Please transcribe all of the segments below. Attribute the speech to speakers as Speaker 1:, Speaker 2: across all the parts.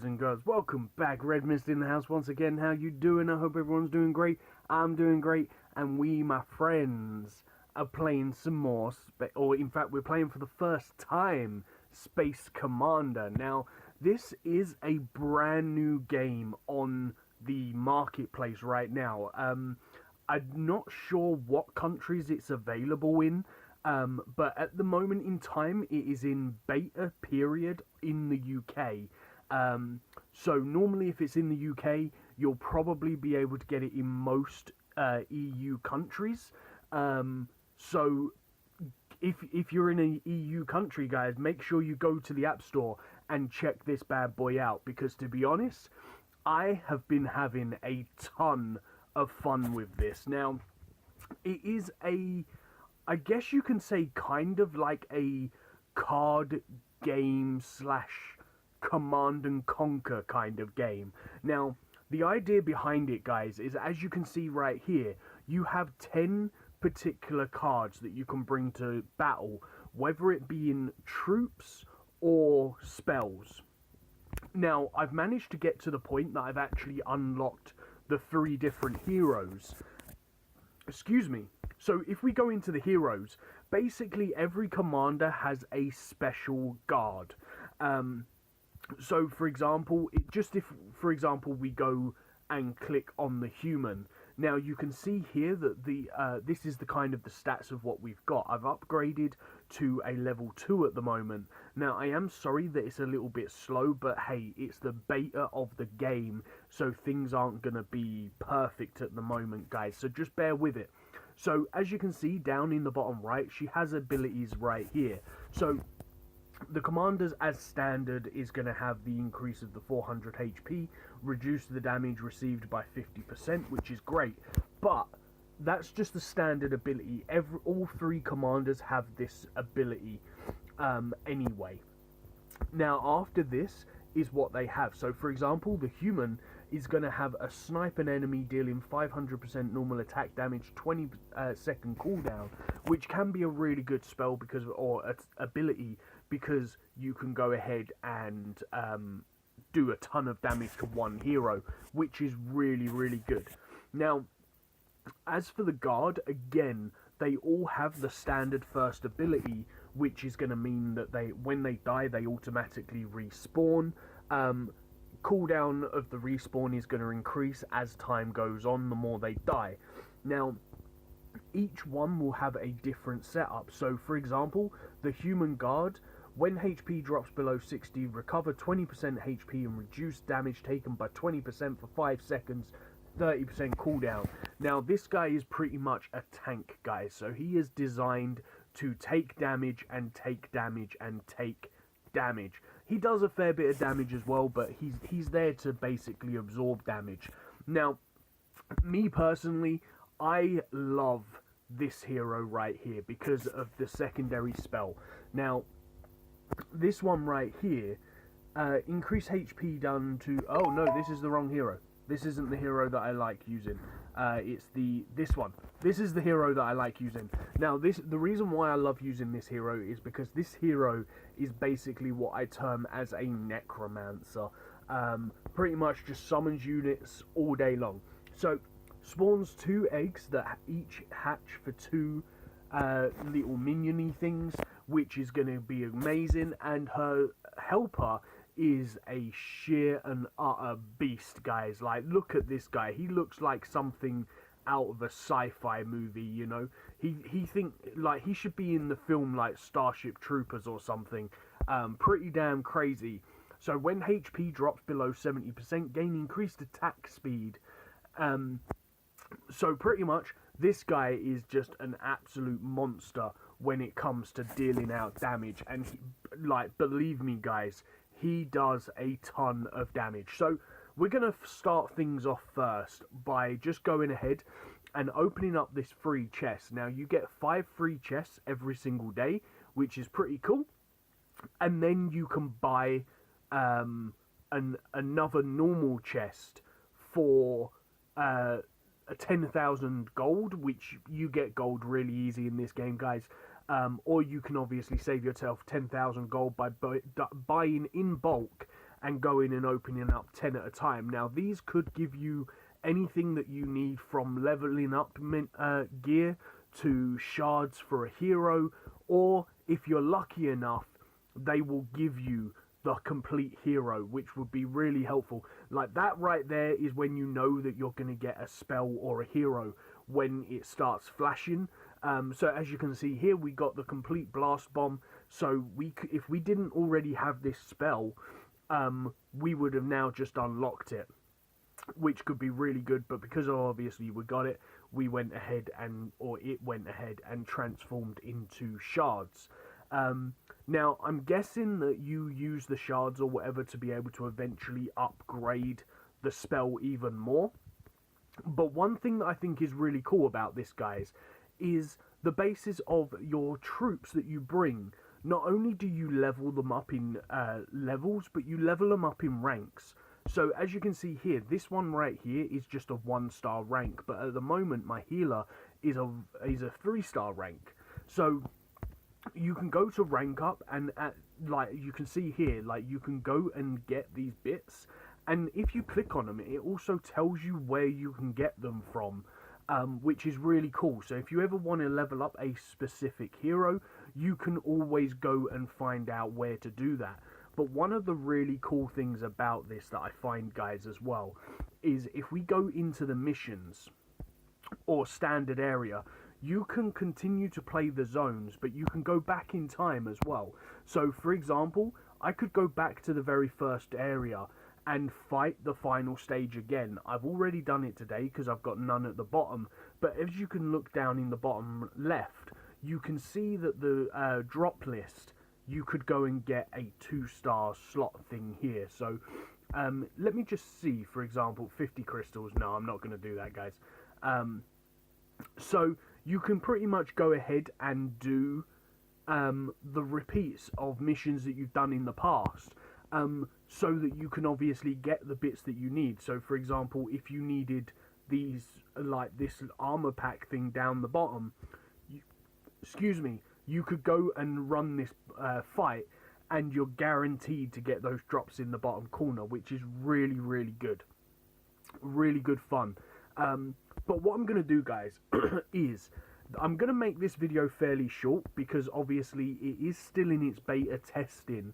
Speaker 1: boys and girls, welcome back. Redmissed in the house once again. How you doing? I hope everyone's doing great. I'm doing great, and we, my friends, are playing some more, or in fact, we're playing for the first time Space Commander. Now, this is a brand new game on the marketplace right now. I'm not sure what countries it's available in. But at the moment in time, it is in beta period in the UK. So normally, if it's in the UK, you'll probably be able to get it in most EU countries. So if you're in an EU country, guys, make sure you go to the App Store and check this bad boy out. Because to be honest, I have been having a ton of fun with this. Now, it is I guess you can say kind of like a card game slash command and conquer kind of game. Now, the idea behind it, guys, is as you can see right here, you have 10 particular cards that you can bring to battle, whether it be in troops or spells. Now, I've managed to get to the point that I've actually unlocked the 3 different heroes. Excuse me. So if we go into the heroes, basically every commander has a special guard. So for example, for example we go and click on the human. Now you can see here that this is the kind of the stats of what we've got. I've upgraded to a level 2 at the moment. Now I am sorry that it's a little bit slow, but hey, it's the beta of the game, so things aren't going to be perfect at the moment, guys, so just bear with it. So as you can see down in the bottom right, she has abilities right here. So the commanders as standard is going to have the increase of the 400 HP, reduce the damage received by 50%, which is great. But that's just the standard ability. All 3 commanders have this ability anyway. Now after this is what they have. So for example, the human is going to have a snipe an enemy, dealing 500% normal attack damage, 20-second cooldown, which can be a really good spell or ability, because you can go ahead and do a ton of damage to one hero, which is really, really good. Now, as for the guard, again, they all have the standard first ability, which is going to mean that when they die, they automatically respawn. Cooldown of the respawn is going to increase as time goes on, the more they die. Now, each one will have a different setup. So, for example, the human guard, when HP drops below 60, recover 20% HP and reduce damage taken by 20% for 5 seconds, 30% cooldown. Now, this guy is pretty much a tank, guys. So he is designed to take damage and take damage and take damage. He does a fair bit of damage as well, but he's there to basically absorb damage. Now, me personally, I love this hero right here because of the secondary spell. Now, this one right here, increase HP done to... Oh no, this is the wrong hero. This isn't the hero that I like using. It's this one. This is the hero that I like using. Now, the reason why I love using this hero is because this hero is basically what I term as a necromancer. Pretty much just summons units all day long. So, spawns 2 eggs that each hatch for 2 little minion-y things, which is going to be amazing, and her helper is a sheer and utter beast, guys. Like, look at this guy. He looks like something out of a sci-fi movie, you know. He should be in the film like Starship Troopers or something. Pretty damn crazy. So when HP drops below 70%, gain increased attack speed. So pretty much this guy is just an absolute monster when it comes to dealing out damage, and believe me, guys, he does a ton of damage. So we're going to start things off first by just going ahead and opening up this free chest. Now, you get 5 free chests every single day, which is pretty cool. And then you can buy another normal chest for 10,000 gold, which you get gold really easy in this game, guys. Or you can obviously save yourself 10,000 gold by buying in bulk and going and opening up 10 at a time. Now, these could give you anything that you need, from leveling up gear to shards for a hero, or if you're lucky enough, they will give you the complete hero, which would be really helpful. Like, that right there is when you know that you're going to get a spell or a hero, when it starts flashing. So as you can see here, we got the complete blast bomb. So if we didn't already have this spell, we would have now just unlocked it, which could be really good. But because obviously we got it, we went ahead it went ahead and transformed into shards. Now, I'm guessing that you use the shards or whatever to be able to eventually upgrade the spell even more. But one thing that I think is really cool about this, guys, is the basis of your troops that you bring. Not only do you level them up in levels, but you level them up in ranks. So as you can see here, this one right here is just a 1-star rank, but at the moment my healer is a 3-star rank. So you can go to rank up, and like you can see here, like you can go and get these bits, and if you click on them, it also tells you where you can get them from, which is really cool. So if you ever want to level up a specific hero, you can always go and find out where to do that. But one of the really cool things about this that I find, guys, as well, is if we go into the missions or standard area, you can continue to play the zones, but you can go back in time as well. So, for example, I could go back to the very first area and fight the final stage again. I've already done it today because I've got none at the bottom, but as you can look down in the bottom left, you can see that the drop list, you could go and get a 2-star slot thing here. So, let me just see, for example, 50 crystals. No, I'm not going to do that, guys. So you can pretty much go ahead and do the repeats of missions that you've done in the past, so that you can obviously get the bits that you need. So, for example, if you needed these, like this armor pack thing down the bottom, you could go and run this fight, and you're guaranteed to get those drops in the bottom corner, which is really, really good. Really good fun. But what I'm going to do, guys, is I'm going to make this video fairly short, because obviously it is still in its beta testing.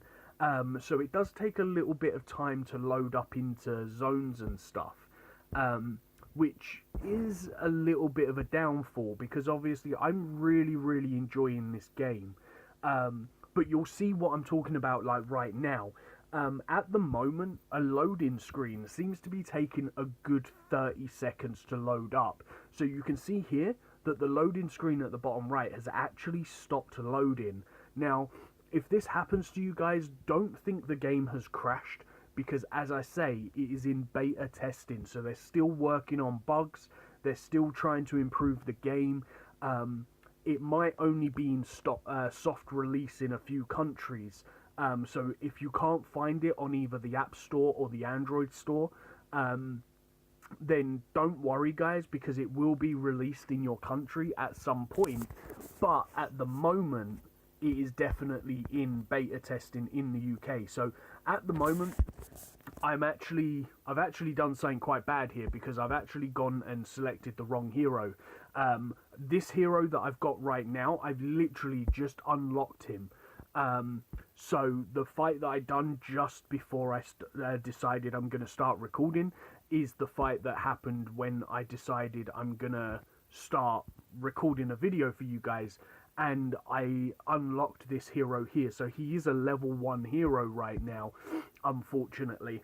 Speaker 1: So it does take a little bit of time to load up into zones and stuff, which is a little bit of a downfall, because obviously I'm really, really enjoying this game. But you'll see what I'm talking about, like, right now. At the moment, a loading screen seems to be taking a good 30 seconds to load up. So you can see here that the loading screen at the bottom right has actually stopped loading. Now, if this happens to you guys, don't think the game has crashed, because as I say, it is in beta testing, so they're still working on bugs, they're still trying to improve the game. It might only be in soft release in a few countries. So if you can't find it on either the App Store or the Android Store, then don't worry, guys, because it will be released in your country at some point. But at the moment, it is definitely in beta testing in the UK. So at the moment, I've actually done something quite bad here, because I've actually gone and selected the wrong hero. This hero that I've got right now, I've literally just unlocked him. So the fight that I done just before I decided I'm going to start recording is the fight that happened when I decided I'm going to start recording a video for you guys, and I unlocked this hero here. So he is a level 1 hero right now, unfortunately.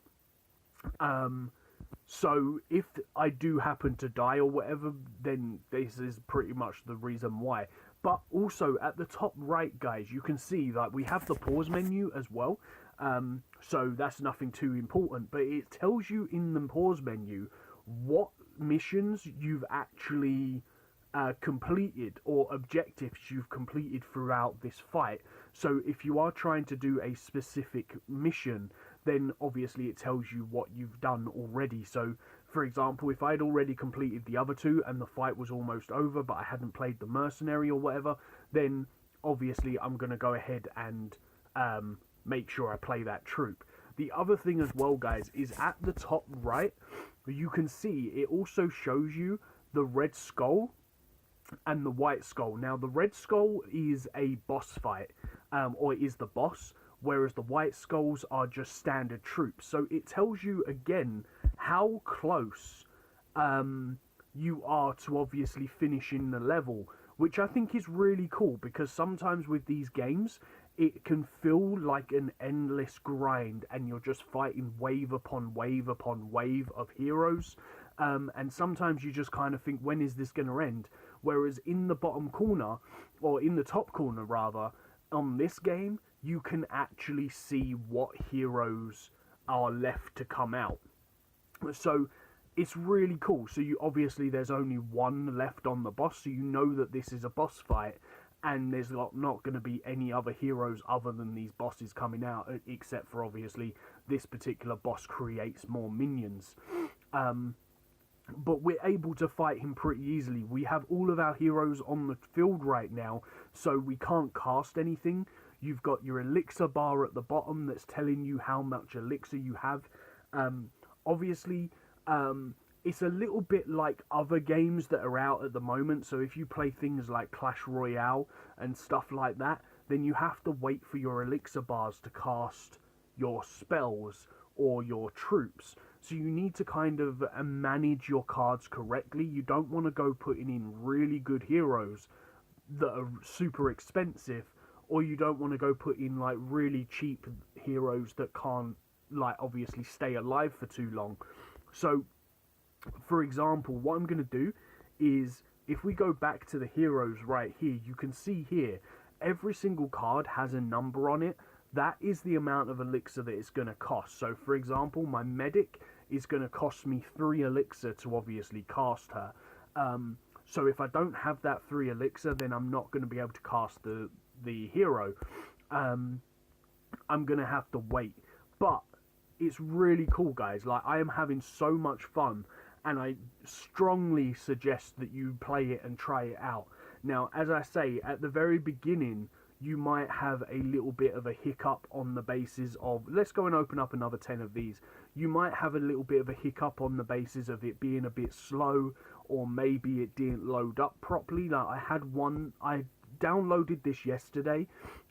Speaker 1: So if I do happen to die or whatever, then this is pretty much the reason why. But also at the top right, guys, you can see that we have the pause menu as well. So that's nothing too important, but it tells you in the pause menu what missions you've actually completed, or objectives you've completed throughout this fight. So if you are trying to do a specific mission, then obviously it tells you what you've done already. So for example, if I'd already completed the other two and the fight was almost over, but I hadn't played the mercenary or whatever, then obviously I'm going to go ahead and make sure I play that troop. The other thing as well, guys, is at the top right, you can see it also shows you the red skull and the white skull. Now, the red skull is a boss fight, or is the boss, whereas the white skulls are just standard troops. So it tells you again how close you are to obviously finishing the level, which I think is really cool, because sometimes with these games it can feel like an endless grind and you're just fighting wave upon wave upon wave of heroes, and sometimes you just kind of think, when is this going to end? Whereas in the bottom corner, or in the top corner rather, on this game, you can actually see what heroes are left to come out. So it's really cool. So you obviously, there's only one left on the boss, so you know that this is a boss fight, and there's not going to be any other heroes other than these bosses coming out, except for obviously this particular boss creates more minions. But we're able to fight him pretty easily. We have all of our heroes on the field right now, so we can't cast anything. You've got your elixir bar at the bottom that's telling you how much elixir you have. Obviously, it's a little bit like other games that are out at the moment. So if you play things like Clash Royale and stuff like that, then you have to wait for your elixir bars to cast your spells or your troops. So you need to kind of manage your cards correctly. You don't want to go putting in really good heroes that are super expensive, or you don't want to go put in like really cheap heroes that can't, like, obviously stay alive for too long. So for example, what I'm going to do is, if we go back to the heroes right here, you can see here every single card has a number on it. That is the amount of elixir that it's going to cost. So for example, my medic is going to cost me 3 elixir to obviously cast her. So if I don't have that 3 elixir, then I'm not going to be able to cast the hero. I'm going to have to wait. But it's really cool, guys. Like, I am having so much fun, and I strongly suggest that you play it and try it out. Now, as I say, at the very beginning, you might have a little bit of a hiccup on the basis of, let's go and open up another 10 of these. You might have a little bit of a hiccup on the basis of it being a bit slow, or maybe it didn't load up properly. Like, I had one, I downloaded this yesterday,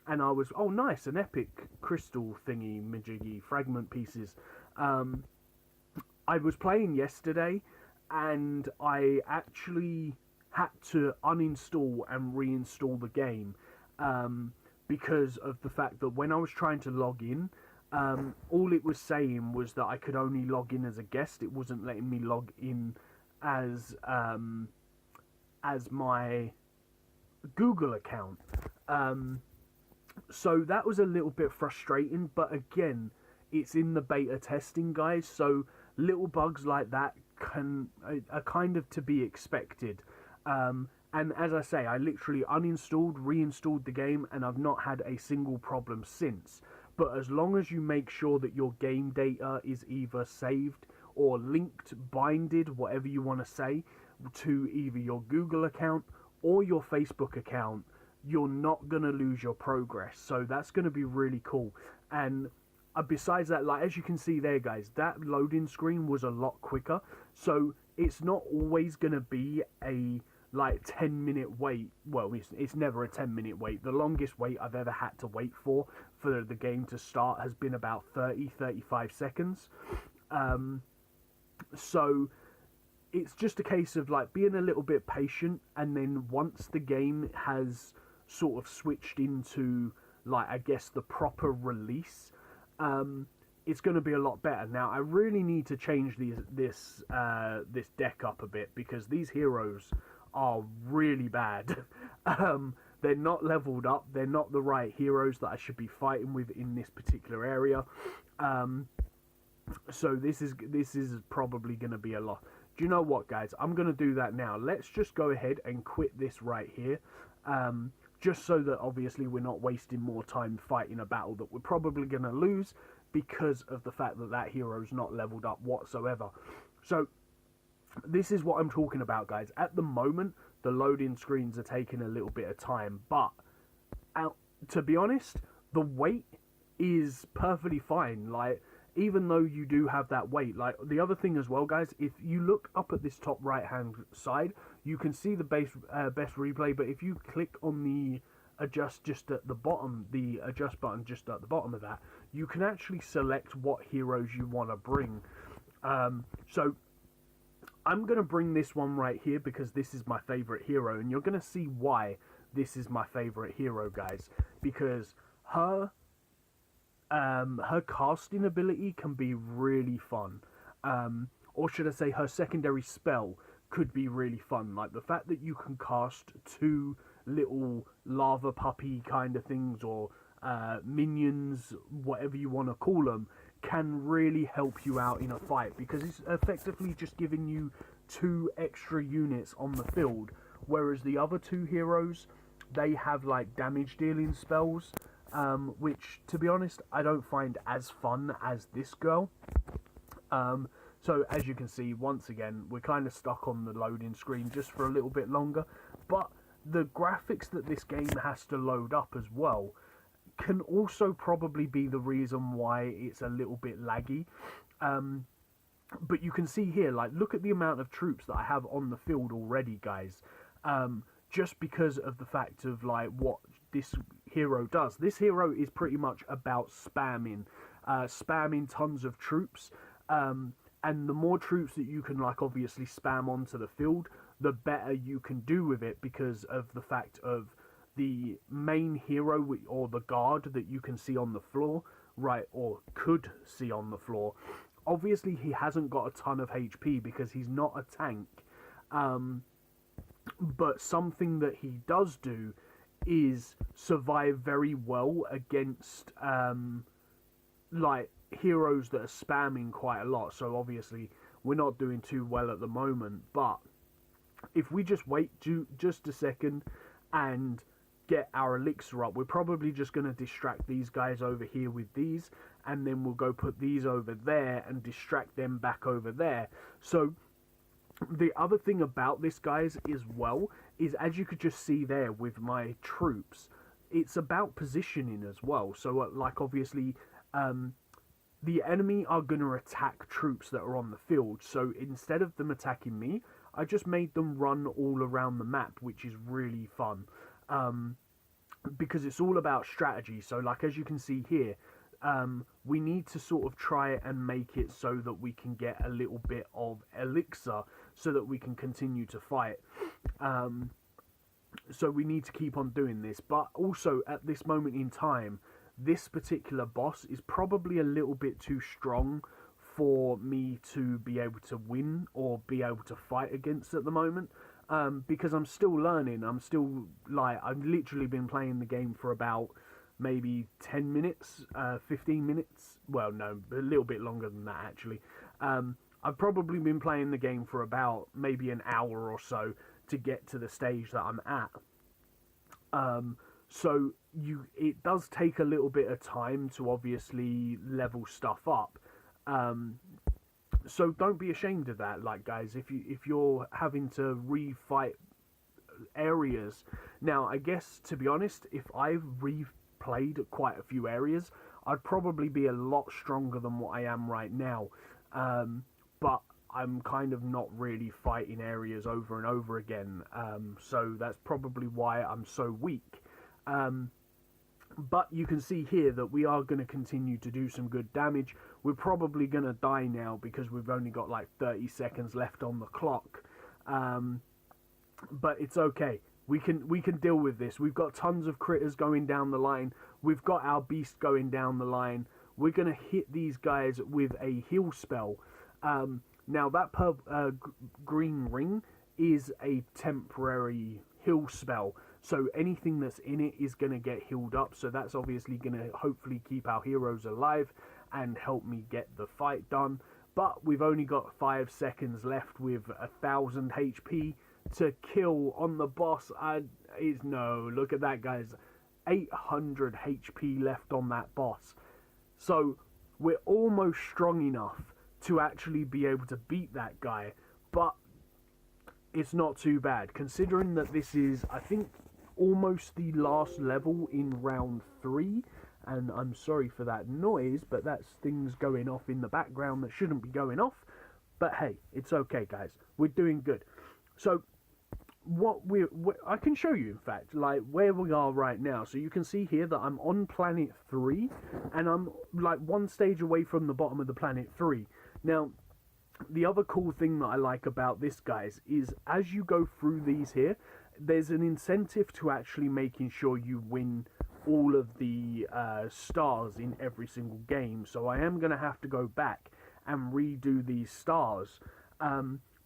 Speaker 1: and I was, oh nice, an epic crystal thingy majiggy fragment pieces. I was playing yesterday, and I actually had to uninstall and reinstall the game, because of the fact that when I was trying to log in, all it was saying was that I could only log in as a guest. It wasn't letting me log in as my Google account. So that was a little bit frustrating, but again, it's in the beta testing, guys, so little bugs like that are kind of to be expected. And as I say, I literally uninstalled, reinstalled the game, and I've not had a single problem since. But as long as you make sure that your game data is either saved or linked, binded, whatever you want to say, to either your Google account or your Facebook account, you're not going to lose your progress. So that's going to be really cool. And besides that, like, as you can see there, guys, that loading screen was a lot quicker. So it's not always going to be a like 10-minute wait. Well, it's never a 10-minute wait. The longest wait I've ever had to wait for the game to start has been about 35 seconds. So it's just a case of like being a little bit patient, and then once the game has sort of switched into, like, I guess the proper release, it's going to be a lot better. Now, I really need to change this deck up a bit, because these heroes are really bad. They're not leveled up. They're not the right heroes that I should be fighting with in this particular area. So this is probably going to be a lot. Do you know what, guys? I'm going to do that now. Let's just go ahead and quit this right here. Just so that obviously we're not wasting more time fighting a battle that we're probably going to lose because of the fact that that hero's not leveled up whatsoever. So this is what I'm talking about, guys. At the moment, the loading screens are taking a little bit of time, but to be honest, the wait is perfectly fine. Like, even though you do have that weight. Like, the other thing as well, guys, if you look up at this top right hand side, you can see the best replay, but if you click on the adjust just at the bottom, the adjust button just at the bottom of that, you can actually select what heroes you want to bring. So I'm going to bring this one right here because this is my favorite hero, and you're going to see why this is my favorite hero, guys, because her casting ability can be really fun, or should I say her secondary spell could be really fun. Like the fact that you can cast two little lava puppy kind of things, or minions, whatever you want to call them, can really help you out in a fight, because it's effectively just giving you 2 extra units on the field, whereas the other 2 heroes, they have like damage dealing spells, which, to be honest, I don't find as fun as this girl. So as you can see, once again, we're kind of stuck on the loading screen just for a little bit longer, but the graphics that this game has to load up as well can also probably be the reason why it's a little bit laggy. But you can see here, like, look at the amount of troops that I have on the field already, guys. Just because of the fact of, like, what this hero does. This hero is pretty much about spamming tons of troops. And the more troops that you can, like, obviously spam onto the field, the better you can do with it, because of the fact of the main hero, or the guard that you can see on the floor, right, or could see on the floor. Obviously, he hasn't got a ton of HP because he's not a tank. But something that he does do is survive very well against, like, heroes that are spamming quite a lot. So obviously, we're not doing too well at the moment. But if we just wait just a second and get our elixir up, we're probably just going to distract these guys over here with these, and then we'll go put these over there and distract them back over there. So the other thing about this, guys, as well, is as you could just see there with my troops, it's about positioning as well. So like, obviously, the enemy are going to attack troops that are on the field, so instead of them attacking me, I just made them run all around the map, which is really fun. Because it's all about strategy. So, like, as you can see here, we need to sort of try and make it so that we can get a little bit of elixir so that we can continue to fight. So we need to keep on doing this. But also, at this moment in time, this particular boss is probably a little bit too strong for me to be able to win or be able to fight against at the moment. Because I'm still learning. I'm still, like, I've literally been playing the game for about maybe 10 minutes, 15 minutes. Well, no, a little bit longer than that, actually. I've probably been playing the game for about maybe an hour or so to get to the stage that I'm at. So it does take a little bit of time to obviously level stuff up. So don't be ashamed of that, like, guys, if you're having to refight areas. Now, I guess, to be honest, if I've replayed quite a few areas, I'd probably be a lot stronger than what I am right now. But I'm kind of not really fighting areas over and over again. So that's probably why I'm so weak. But you can see here that we are going to continue to do some good damage. We're probably going to die now because we've only got like 30 seconds left on the clock. But it's okay. We can deal with this. We've got tons of critters going down the line. We've got our beast going down the line. We're going to hit these guys with a heal spell. Now that green ring is a temporary heal spell. So anything that's in it is going to get healed up. So that's obviously going to hopefully keep our heroes alive and help me get the fight done. But we've only got 5 seconds left with 1,000 HP to kill on the boss. No, look at that, guys. 800 HP left on that boss. So we're almost strong enough to actually be able to beat that guy. But it's not too bad, considering that this is, I think, almost the last level in round 3, and I'm sorry for that noise, but that's things going off in the background that shouldn't be going off. But hey, it's okay, guys. We're doing good. So I can show you, in fact, like where we are right now. So you can see here that I'm on planet 3, and I'm like one stage away from the bottom of the planet 3. Now, the other cool thing that I like about this, guys, is as you go through these here, there's an incentive to actually making sure you win all of the stars in every single game. So I am going to have to go back and redo these stars,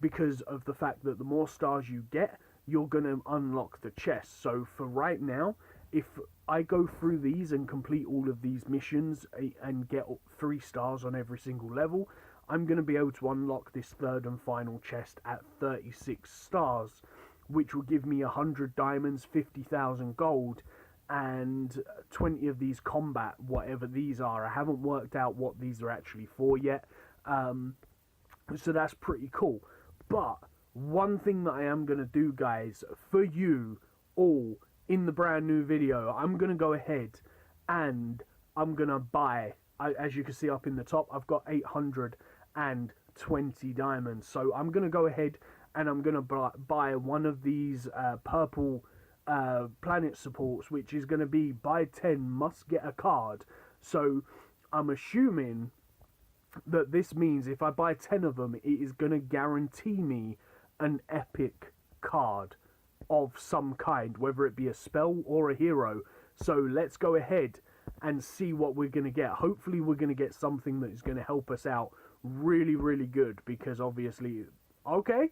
Speaker 1: because of the fact that the more stars you get, you're going to unlock the chest. So for right now, if I go through these and complete all of these missions and get 3 stars on every single level, I'm going to be able to unlock this third and final chest at 36 stars, which will give me 100 diamonds, 50,000 gold, and 20 of these combat, whatever these are. I haven't worked out what these are actually for yet, so that's pretty cool. But one thing that I am going to do, guys, for you all in the brand new video, I'm going to go ahead and I'm going to buy, as you can see up in the top, I've got 820 diamonds. So I'm going to go ahead and I'm going to buy one of these purple planet supports, which is going to be buy 10 must get a card. So I'm assuming that this means if I buy 10 of them, it is going to guarantee me an epic card of some kind, whether it be a spell or a hero. So let's go ahead and see what we're going to get. Hopefully we're going to get something that is going to help us out really, really good, because obviously, okay,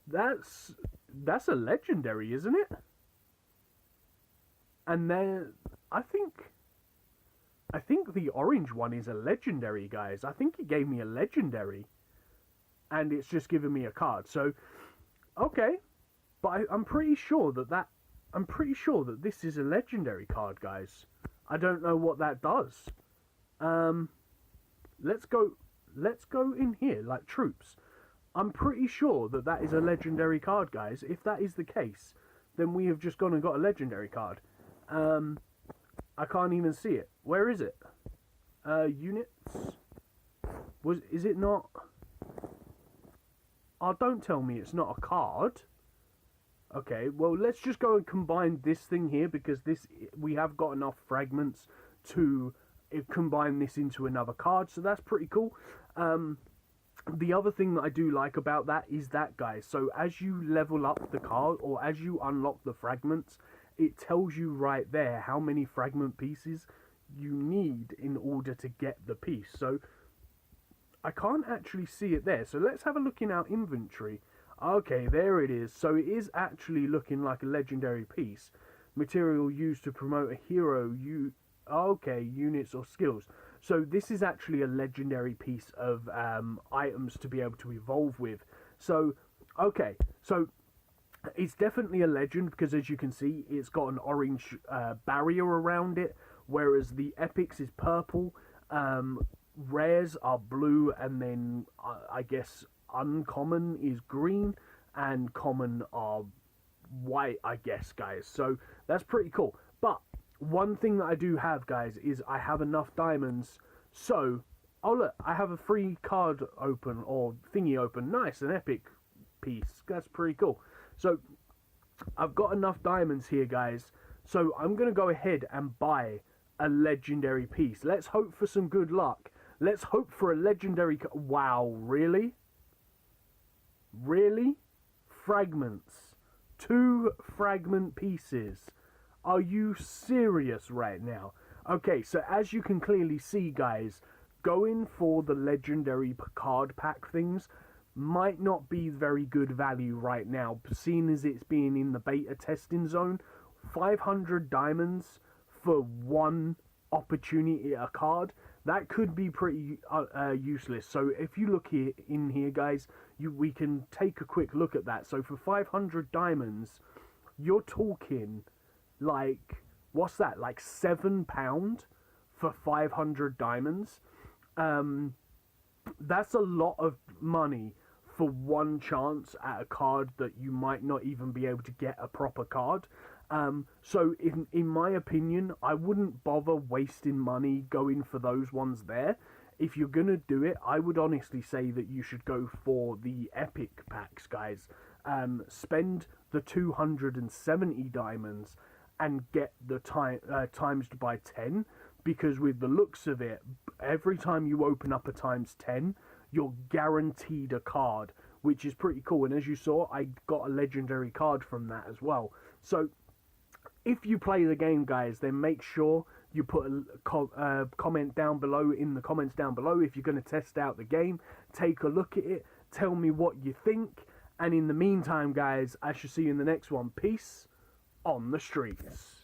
Speaker 1: that's a legendary, isn't it? And then I think the orange one is a legendary, guys. I think it gave me a legendary, and it's just given me a card. So, okay, but I'm pretty sure that this is a legendary card, guys. I don't know what that does. Let's go in here, like troops. I'm pretty sure that is a legendary card, guys. If that is the case, then we have just gone and got a legendary card. I can't even see it. Where is it? Units? Is it not? Oh, don't tell me it's not a card. Okay, well, let's just go and combine this thing here, because we have got enough fragments to combine this into another card, so that's pretty cool. The other thing that I do like about that is that, guys, so as you level up the card, or as you unlock the fragments, it tells you right there how many fragment pieces you need in order to get the piece. So I can't actually see it there, so let's have a look in our inventory. Okay, there it is. So it is actually looking like a legendary piece. Material used to promote a hero. Okay, units or skills. So this is actually a legendary piece of items to be able to evolve with. So, okay, so it's definitely a legend, because as you can see, it's got an orange barrier around it, whereas the epics is purple, rares are blue, and then I guess uncommon is green, and common are white, I guess, guys. So that's pretty cool. But one thing that I do have, guys, is I have enough diamonds. So, oh look, I have a free card open, or thingy open. Nice, an epic piece. That's pretty cool. So I've got enough diamonds here, guys. So I'm going to go ahead and buy a legendary piece. Let's hope for some good luck. Let's hope for a legendary... Wow, really? Really? Fragments. 2 fragment pieces. Are you serious right now? Okay, so as you can clearly see, guys, going for the legendary card pack things might not be very good value right now, seeing as it's being in the beta testing zone. 500 diamonds for one opportunity at a card, that could be pretty useless. So if you look in here, guys, we can take a quick look at that. So for 500 diamonds, you're talking like, what's that, like £7 for 500 diamonds? That's a lot of money for one chance at a card that you might not even be able to get a proper card. So in my opinion, I wouldn't bother wasting money going for those ones there. If you're gonna do it, I would honestly say that you should go for the epic packs, guys. Spend the 270 diamonds and get the times by 10, because with the looks of it, every time you open up a times 10, you're guaranteed a card, which is pretty cool. And as you saw, I got a legendary card from that as well. So if you play the game, guys, then make sure you put a comment down below, in the comments down below, if you're going to test out the game. Take a look at it, tell me what you think, and in the meantime, guys, I shall see you in the next one. Peace on the streets.